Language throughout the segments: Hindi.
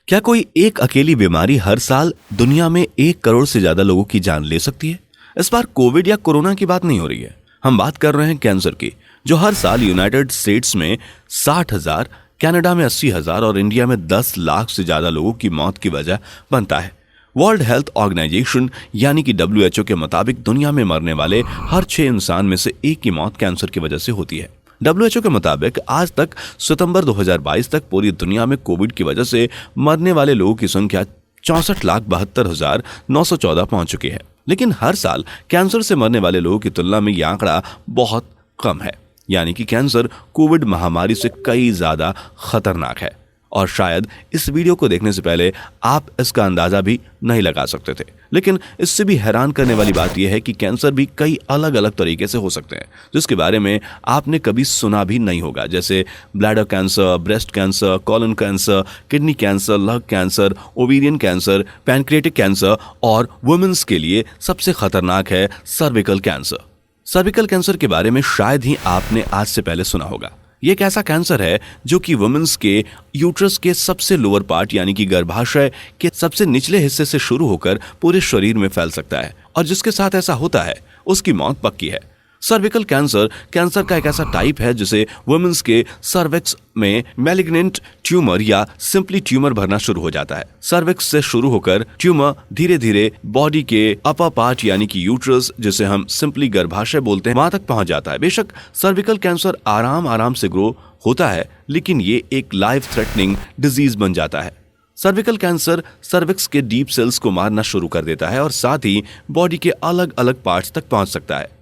क्या कोई एक अकेली बीमारी हर साल दुनिया में 1 करोड़ से ज्यादा लोगों की जान ले सकती है? इस बार कोविड या कोरोना की बात नहीं हो रही है, हम बात कर रहे हैं कैंसर की, जो हर साल यूनाइटेड स्टेट्स में 60,000, कनाडा में 80,000 और इंडिया में 10 लाख से ज्यादा लोगों की मौत की वजह बनता है। वर्ल्ड हेल्थ ऑर्गेनाइजेशन यानी कि WHO के मुताबिक दुनिया में मरने वाले हर 6 इंसान में से एक की मौत कैंसर की वजह से होती है। WHO के मुताबिक आज तक सितंबर 2022 तक पूरी दुनिया में कोविड की वजह से मरने वाले लोगों की संख्या 64,72,914 पहुंच चुकी है। लेकिन हर साल कैंसर से मरने वाले लोगों की तुलना में यह आंकड़ा बहुत कम है, यानी कि कैंसर कोविड महामारी से कई ज्यादा खतरनाक है। और शायद इस वीडियो को देखने से पहले आप इसका अंदाजा भी नहीं लगा सकते थे। लेकिन इससे भी हैरान करने वाली बात यह है कि कैंसर भी कई अलग अलग तरीके से हो सकते हैं, जिसके बारे में आपने कभी सुना भी नहीं होगा, जैसे bladder cancer, breast cancer, colon cancer, kidney cancer, lung cancer, ovarian cancer, pancreatic cancer और वुमेन्स के लिए सबसे खतरनाक है सर्विकल कैंसर। सर्विकल कैंसर के बारे में शायद ही आपने आज से पहले सुना होगा। ये एक ऐसा कैंसर है जो कि वुमेन्स के यूट्रस के सबसे लोअर पार्ट यानी कि गर्भाशय के सबसे निचले हिस्से से शुरू होकर पूरे शरीर में फैल सकता है, और जिसके साथ ऐसा होता है उसकी मौत पक्की है। सर्विकल कैंसर कैंसर का एक ऐसा टाइप है जिसे वुमेन्स के सर्विक्स में मैलिग्नेंट ट्यूमर या सिंपली ट्यूमर भरना शुरू हो जाता है। सर्विक्स से शुरू होकर ट्यूमर धीरे धीरे बॉडी के अपर पार्ट यानी कि यूट्रस, जिसे हम सिंपली गर्भाशय बोलते हैं, वहां तक पहुंच जाता है। बेशक सर्विकल कैंसर आराम से ग्रो होता है, लेकिन ये एक लाइफ थ्रेटनिंग डिजीज बन जाता है। सर्विकल कैंसर सर्विक्स के डीप सेल्स को मारना शुरू कर देता है और साथ ही बॉडी के अलग अलग पार्ट्स तक पहुंच सकता है।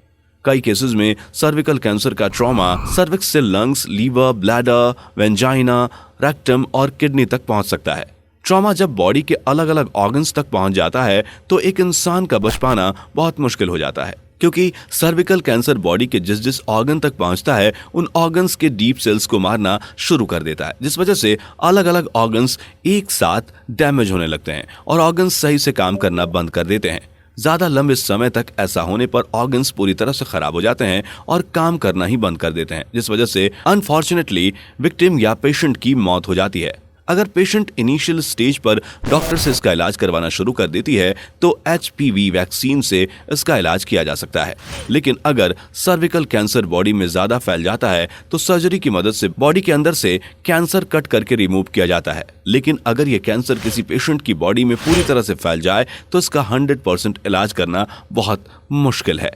कई केसेस में सर्विकल कैंसर का ट्रॉमा सर्विक्स से लंग्स, लीवर, ब्लैडर, वेंजाइना, रेक्टम और किडनी तक पहुंच सकता है। ट्रॉमा जब बॉडी के अलग अलग ऑर्गन्स तक पहुंच जाता है तो एक इंसान का बच पाना बहुत मुश्किल हो जाता है, क्योंकि सर्विकल कैंसर बॉडी के जिस जिस ऑर्गन तक पहुंचता है उन ऑर्गन्स के डीप सेल्स को मारना शुरू कर देता है, जिस वजह से अलग अलग ऑर्गन्स एक साथ डैमेज होने लगते हैं और ऑर्गन्स सही से काम करना बंद कर देते हैं। ज्यादा लंबे समय तक ऐसा होने पर ऑर्गन्स पूरी तरह से खराब हो जाते हैं और काम करना ही बंद कर देते हैं, जिस वजह से अनफॉर्चुनेटली विक्टिम या पेशेंट की मौत हो जाती है। अगर पेशेंट इनिशियल स्टेज पर डॉक्टर से इसका इलाज करवाना शुरू कर देती है तो HPV वैक्सीन से इसका इलाज किया जा सकता है। लेकिन अगर सर्विकल कैंसर बॉडी में ज्यादा फैल जाता है तो सर्जरी की मदद से बॉडी के अंदर से कैंसर कट करके रिमूव किया जाता है। लेकिन अगर यह कैंसर किसी पेशेंट की बॉडी में पूरी तरह से फैल जाए तो इसका 100% इलाज करना बहुत मुश्किल है।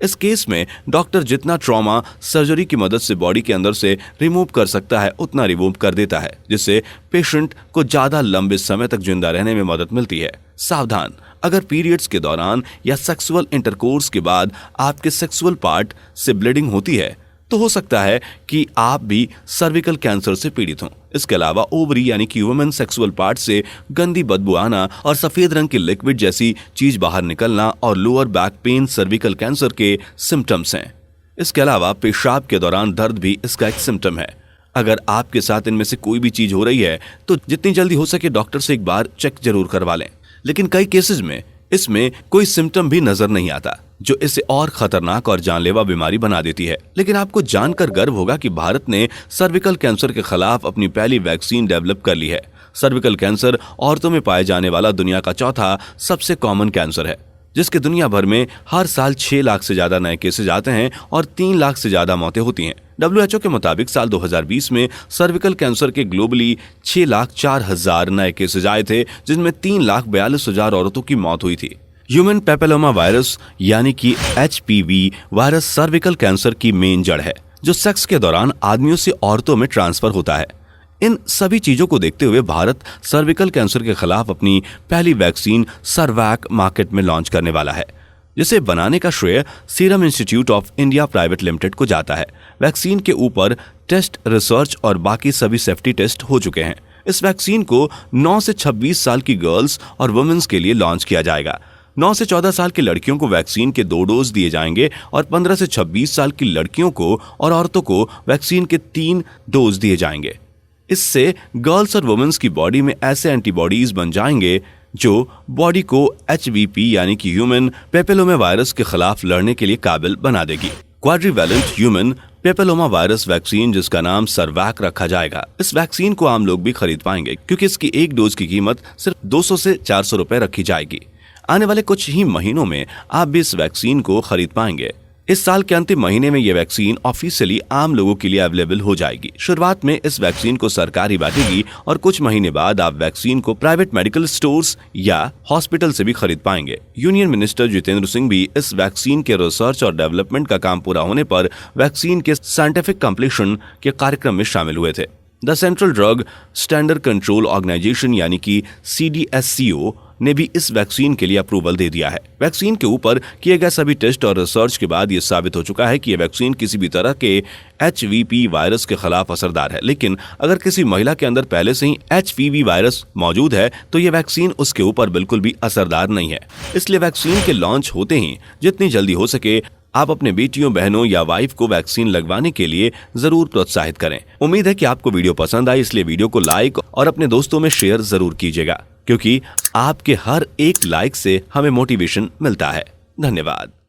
इस केस में डॉक्टर जितना ट्रॉमा सर्जरी की मदद से बॉडी के अंदर से रिमूव कर सकता है उतना रिमूव कर देता है, जिससे पेशेंट को ज्यादा लंबे समय तक जिंदा रहने में मदद मिलती है। सावधान, अगर पीरियड्स के दौरान या सेक्सुअल इंटरकोर्स के बाद आपके सेक्सुअल पार्ट से ब्लीडिंग होती है तो हो सकता है कि आप भी सर्विकल कैंसर से पीड़ित हों। इसके अलावा ओवरी यानी कि वुमेन सेक्सुअल पार्ट से गंदी बदबू आना और सफेद रंग की लिक्विड जैसी चीज बाहर निकलना और lower back pain cervical cancer के सिम्टम्स हैं। इसके अलावा पेशाब के दौरान दर्द भी इसका एक सिम्टम है। अगर आपके साथ इनमें से कोई भी चीज हो रही है तो जितनी जल्दी हो सके डॉक्टर से एक बार चेक जरूर करवा लें। लेकिन कई केसेस में इसमें कोई सिम्टम भी नजर नहीं आता, जो इसे और खतरनाक और जानलेवा बीमारी बना देती है। लेकिन आपको जानकर गर्व होगा कि भारत ने सर्विकल कैंसर के खिलाफ अपनी पहली वैक्सीन डेवलप कर ली है। सर्विकल कैंसर औरतों में पाए जाने वाला दुनिया का चौथा सबसे कॉमन कैंसर है, जिसके दुनिया भर में हर साल 6 लाख से ज्यादा नए केसेज आते हैं और 3 लाख से ज्यादा मौतें होती हैं। WHO के मुताबिक साल 2020 में सर्विकल कैंसर के ग्लोबली 6,04,000 नए केसेज आए थे, जिनमें 3,42,000 औरतों की मौत हुई थी। ह्यूमन पैपिलोमा वायरस यानी कि HPV वायरस सर्विकल कैंसर की मेन जड़ है, जो सेक्स के दौरान आदमियों से औरतों में ट्रांसफर होता है। इन सभी चीजों को देखते हुए भारत सर्विकल कैंसर के खिलाफ अपनी पहली वैक्सीन सर्वैक मार्केट में लॉन्च करने वाला है, जिसे बनाने का श्रेय serum institute of India private limited को जाता है। वैक्सीन के ऊपर टेस्ट, रिसर्च और बाकी सभी सेफ्टी टेस्ट हो चुके हैं। इस वैक्सीन को 9 से 26 साल की गर्ल्स और वुमेन्स के लिए लॉन्च किया जाएगा। 9 से 14 साल की लड़कियों को वैक्सीन के 2 डोज दिए जाएंगे और 15 से 26 साल की लड़कियों को और औरतों को वैक्सीन के 3 डोज दिए जाएंगे। इससे गर्ल्स और वुमेन्स की बॉडी में ऐसे एंटीबॉडीज बन जाएंगे जो बॉडी को HVP यानी कि ह्यूमन पैपिलोमा वायरस के खिलाफ लड़ने के लिए काबिल बना देगी। क्वाड्रीवैलेंट ह्यूमन पेपिलोमा वायरस वैक्सीन, जिसका नाम सर्वैक रखा जाएगा, इस वैक्सीन को आम लोग भी खरीद पाएंगे क्योंकि इसकी एक डोज की कीमत सिर्फ 200 से 400 रुपए रखी जाएगी। आने वाले कुछ ही महीनों में आप भी इस वैक्सीन को खरीद पाएंगे। इस साल के अंतिम महीने में यह वैक्सीन ऑफिशियली आम लोगों के लिए अवेलेबल हो जाएगी। शुरुआत में इस वैक्सीन को सरकार ही बांटेगी और कुछ महीने बाद आप वैक्सीन को प्राइवेट मेडिकल स्टोर्स या हॉस्पिटल से भी खरीद पाएंगे। यूनियन मिनिस्टर जितेंद्र सिंह भी इस वैक्सीन के रिसर्च और डेवलपमेंट का काम पूरा होने पर वैक्सीन के साइंटिफिक कंप्लीशन के कार्यक्रम में शामिल हुए थे। The central drug standard control organisation यानी कि CDSCO ने भी इस वैक्सीन के लिए अप्रूवल दे दिया है। वैक्सीन के ऊपर किए गए सभी टेस्ट और रिसर्च के बाद यह साबित हो चुका है कि यह वैक्सीन किसी भी तरह के HVP वायरस के खिलाफ असरदार है। लेकिन अगर किसी महिला के अंदर पहले से ही HPV वायरस मौजूद है तो यह वैक्सीन उसके ऊपर बिल्कुल भी असरदार नहीं है। इसलिए वैक्सीन के लॉन्च होते ही जितनी जल्दी हो सके आप अपने बेटियों, बहनों या वाइफ को वैक्सीन लगवाने के लिए जरूर प्रोत्साहित करें। उम्मीद है कि आपको वीडियो पसंद आई, इसलिए वीडियो को लाइक और अपने दोस्तों में शेयर जरूर कीजिएगा, क्योंकि आपके हर एक लाइक से हमें मोटिवेशन मिलता है। धन्यवाद।